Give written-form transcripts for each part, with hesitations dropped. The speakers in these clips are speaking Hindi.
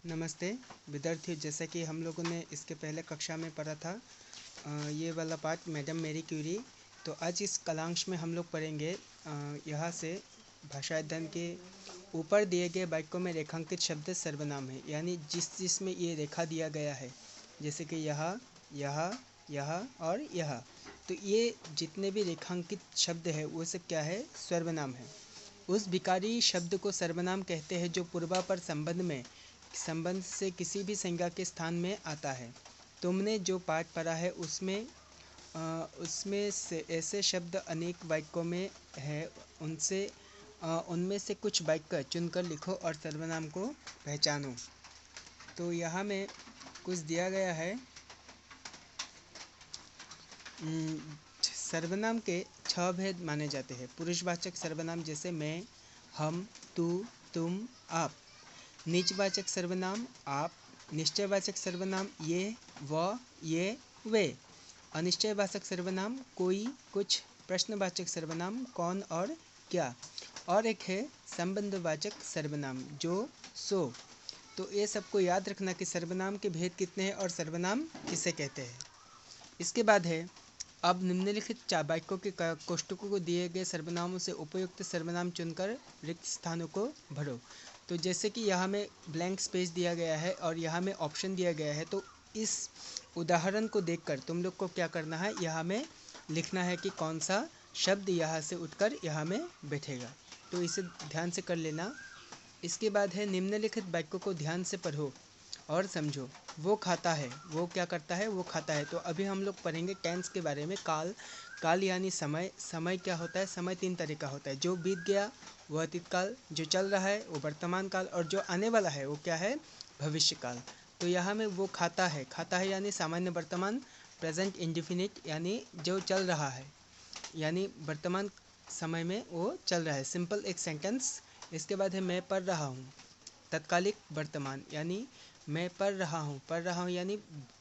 नमस्ते विद्यार्थियों, जैसा कि हम लोगों ने इसके पहले कक्षा में पढ़ा था ये वाला पार्ट मैडम मैरी क्यूरी। तो आज इस कलांश में हम लोग पढ़ेंगे यहाँ से भाषा अध्ययन के ऊपर दिए गए वाक्यों में रेखांकित शब्द सर्वनाम है, यानी जिसमें ये रेखा दिया गया है, जैसे कि यहाँ, यहाँ, यहाँ और यहाँ। तो ये जितने भी रेखांकित शब्द है वो सब क्या है? सर्वनाम है। उस विकारी शब्द को सर्वनाम कहते हैं जो पूर्वापर संबंध से किसी भी संज्ञा के स्थान में आता है। तुमने जो पाठ पढ़ा है उसमें से ऐसे शब्द अनेक वाक्यों में है, उनमें से कुछ वाक्य चुनकर लिखो और सर्वनाम को पहचानो। तो यहाँ में कुछ दिया गया है। सर्वनाम के 6 भेद माने जाते हैं। पुरुषवाचक सर्वनाम जैसे मैं, हम, तू, तुम, आप। नीचवाचक सर्वनाम आप। निश्चयवाचक सर्वनाम ये, वह, ये, वे। अनिश्चयवाचक सर्वनाम कोई, कुछ। प्रश्नवाचक सर्वनाम कौन और क्या। और एक है संबंधवाचक सर्वनाम जो, सो। तो ये सबको याद रखना कि सर्वनाम के भेद कितने हैं और सर्वनाम किसे कहते हैं। इसके बाद है, अब निम्नलिखित वाक्यों के कोष्ठकों को दिए गए सर्वनामों से उपयुक्त सर्वनाम चुनकर रिक्त स्थानों को भरो। तो जैसे कि यहाँ में ब्लैंक स्पेस दिया गया है और यहाँ में ऑप्शन दिया गया है, तो इस उदाहरण को देखकर तुम लोग को क्या करना है, यहाँ में लिखना है कि कौन सा शब्द यहाँ से उठकर यहाँ में बैठेगा। तो इसे ध्यान से कर लेना। इसके बाद है, निम्नलिखित वाक्यों को ध्यान से पढ़ो और समझो। वो खाता है, वो क्या करता है? वो खाता है। तो अभी हम लोग पढ़ेंगे टेंस के बारे में। काल यानी समय। समय क्या होता है? समय 3 तरह का होता है। जो बीत गया वो अतीत काल, जो चल रहा है वो वर्तमान काल, और जो आने वाला है वो क्या है? भविष्य काल। तो यहाँ में वो खाता है यानी सामान्य वर्तमान, प्रेजेंट इंडिफिनिट यानी जो चल रहा है, यानी वर्तमान समय में वो चल रहा है। सिंपल एक सेंटेंस। इसके बाद है, मैं पढ़ रहा हूँ। तत्कालिक वर्तमान यानी मैं पढ़ रहा हूँ यानी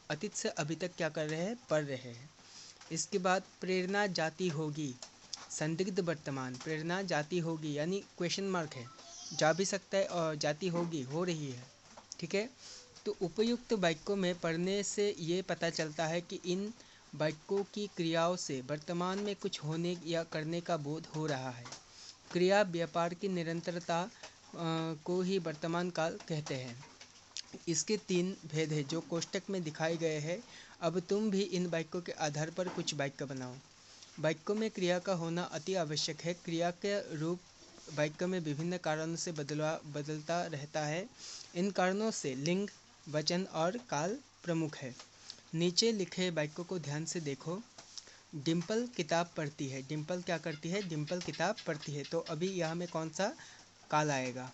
अतीत से अभी तक क्या कर रहे हैं? पढ़ रहे हैं। इसके बाद प्रेरणा जाती होगी। संदिग्ध वर्तमान, प्रेरणा जाती होगी यानी क्वेश्चन मार्क है, जा भी सकता है और जाती होगी, हो रही है। ठीक है। तो उपयुक्त वाक्यों में पढ़ने से ये पता चलता है कि इन वाक्यों की क्रियाओं से वर्तमान में कुछ होने या करने का बोध हो रहा है। क्रिया व्यापार की निरंतरता को ही वर्तमान काल कहते हैं। इसके 3 भेद हैं जो कोष्ठक में दिखाए गए हैं। अब तुम भी इन वाक्यों के आधार पर कुछ वाक्य बनाओ। वाक्यों में क्रिया का होना अति आवश्यक है। क्रिया के रूप वाक्य में विभिन्न कारणों से बदलता रहता है। इन कारणों से लिंग, वचन और काल प्रमुख है। नीचे लिखे वाक्यों को ध्यान से देखो। डिम्पल किताब पढ़ती है। डिम्पल क्या करती है? डिम्पल किताब पढ़ती है। तो अभी यहाँ में कौन सा काल आएगा?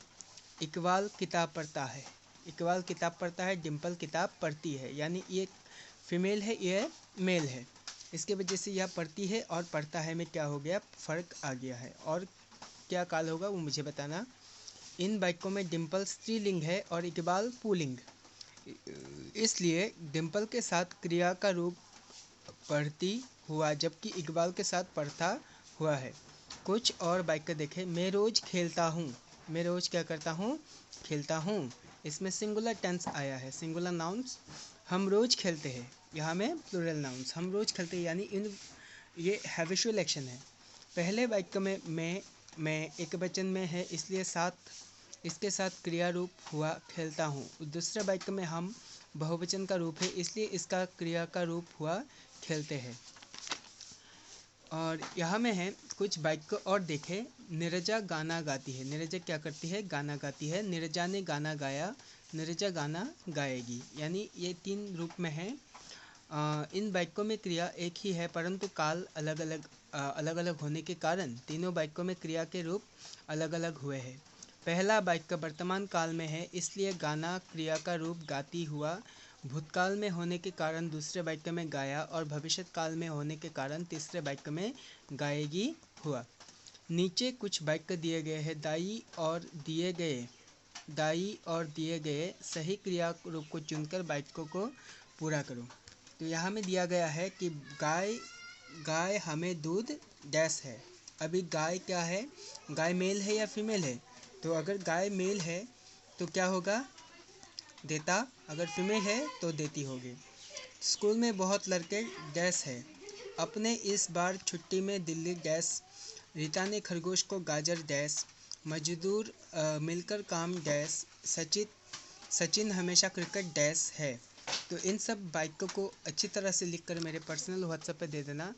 इकबाल किताब पढ़ता है। इकबाल किताब पढ़ता है, डिम्पल किताब पढ़ती है, यानी ये फीमेल है, ये मेल है। इसके वजह से यह पढ़ती है और पढ़ता है में क्या हो गया? फर्क आ गया है। और क्या काल होगा वो मुझे बताना। इन वाक्यों में डिम्पल स्त्रीलिंग है और इकबाल पुल्लिंग, इसलिए डिम्पल के साथ क्रिया का रूप पढ़ती हुआ, जबकि इकबाल के साथ पढ़ता हुआ है। कुछ और वाक्य देखें। मैं रोज खेलता हूँ। मैं रोज क्या करता हूँ? खेलता हूँ। इसमें सिंगुलर टेंस आया है, सिंगुलर नाउन्स। हम रोज खेलते हैं, यहाँ में प्लूरल नाउन्स। हम रोज खेलते हैं यानी ये हैबिचुअल एक्शन है। पहले वाक्य में मैं एक वचन में है, इसलिए इसके साथ क्रिया रूप हुआ खेलता हूँ। दूसरे वाक्य में हम बहुवचन का रूप है, इसलिए इसका क्रिया का रूप हुआ खेलते हैं। और यहाँ में है कुछ वाक्य और देखें। नीरजा गाना गाती है। नीरजा क्या करती है? गाना गाती है। नीरजा ने गाना गाया, नीरजा गाना गाएगी, यानी ये 3 रूप में है। इन वाक्यों में क्रिया एक ही है, परंतु काल अलग अलग होने के कारण तीनों वाक्यों में क्रिया के रूप अलग अलग हुए हैं। पहला वाक्य वर्तमान काल में है, इसलिए गाना क्रिया का रूप गाती हुआ भूतकाल में होने के कारण दूसरे वाक्य में गाया, और भविष्य काल में होने के कारण तीसरे वाक्य में गाएगी हुआ। नीचे कुछ वाक्य दिए गए हैं। दाई और दिए गए सही क्रिया रूप को चुनकर वाक्यों को पूरा करो। तो यहाँ में दिया गया है कि गाय हमें दूध डैश है। अभी गाय क्या है? गाय मेल है या फीमेल है? तो अगर गाय मेल है तो क्या होगा? देता, अगर फीमेल है तो देती होगी। स्कूल में बहुत लड़के डैश है, अपने इस बार छुट्टी में दिल्ली डैश, रीता ने खरगोश को गाजर डैश, मजदूर मिलकर काम डैश, सचिन हमेशा क्रिकेट डैश है। तो इन सब वाक्यों को अच्छी तरह से लिखकर मेरे पर्सनल व्हाट्सएप पे दे देना।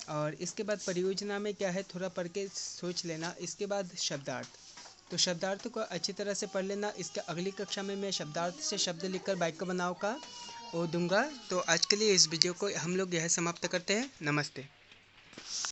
और इसके बाद परियोजना में क्या है थोड़ा पढ़ के सोच लेना। इसके बाद शब्दार्थ, तो शब्दार्थ को अच्छी तरह से पढ़ लेना। इसके अगली कक्षा में मैं शब्दार्थ से शब्द लिखकर वाक्य बनाओ का वो दूंगा। तो आज के लिए इस वीडियो को हम लोग यह समाप्त करते हैं। नमस्ते।